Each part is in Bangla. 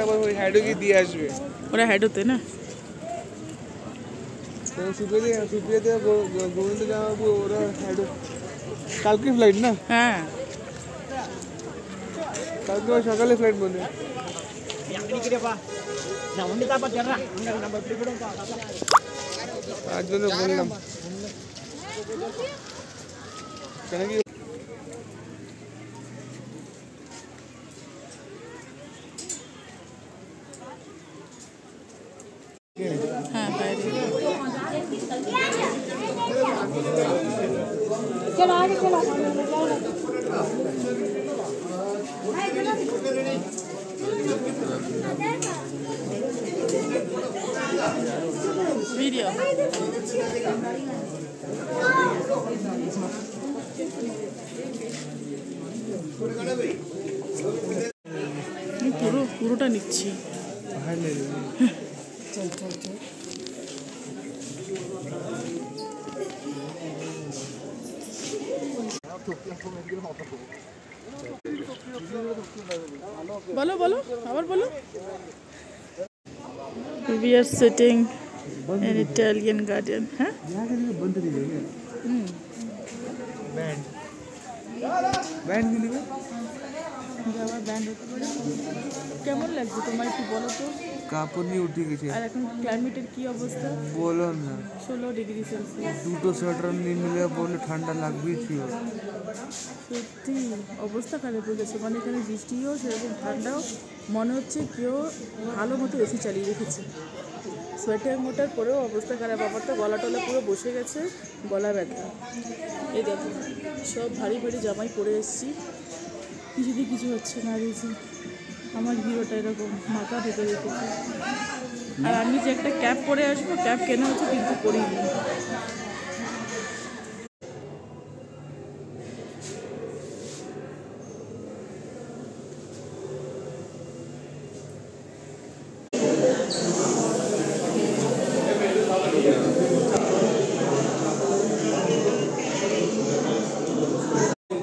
আবার ওই হ্যাডো কি দিয়ে আসবে, ওরা হ্যাডোতে না সুপ্রিয়াতে গোবিন্দ জামাবু ওরা হ্যাডো কালকে ফ্লাইট না? হ্যাঁ কালকে সকালে ফ্লাইট বলে তার জন্য বললাম কেন কি হ্যাঁ বাইরে चलो आगे चलो ভিডিও পুরোটা নিচ্ছি चल चल चल বলো বলো আবার বলো we are sitting in Italian garden হ্যাঁ बैंड बैंड मिलेगा যাওয়ার ব্যান্ড হতে পারে কেমন লাগছে তোমার একটু বলো তো কাপড় নিয়ে উঠে গেছে আর এখন ক্লাইমেটের কি অবস্থা বলো না 16 ডিগ্রি সেলসিয়াস দুটো সোয়েটার নিয়ে নিলে বললে ঠান্ডা লাগবেই ছিল সত্যি অবস্থা খারাপ হয়ে গেছে মানে এখানে বৃষ্টিও সেরকম ঠান্ডাও মনে হচ্ছে কেউ ভালো মতো এসি চালিয়ে রেখেছে সোয়েটার মোটার পরেও অবস্থা খারাপ আমার তো গলা টলা পুরো বসে গেছে গলা ব্যথা এই দেখো সব ভারী ভারী জামাই পরে এসেছি কিছুতেই কিছু হচ্ছে না দিয়েছি আমার হিরোটা এরকম মাথা ঢেকে রেখেছে আর আমি যে একটা ক্যাপ পরে আসবো ক্যাপ কেনা হচ্ছে কিন্তু পরিনি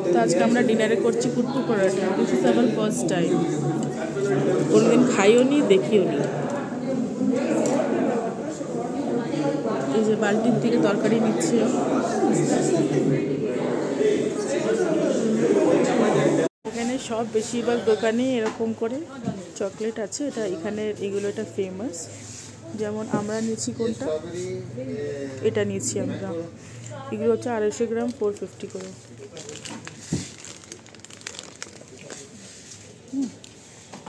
তো আজকে আমরা ডিনারে করছি kuttu paratha this is our first time কোনোদিন খাইও নি দেখিও নি এই যে বালতির থেকে তরকারি নিচ্ছে এখানে সব বেশিরভাগ দোকানে এরকম করে চকলেট আছে এটা এখানে এগুলো এটা ফেমাস যেমন আমরা নিয়েছি কোনটা এটা নিয়েছি আমরা এগুলো হচ্ছে 250 গ্রাম 450 করে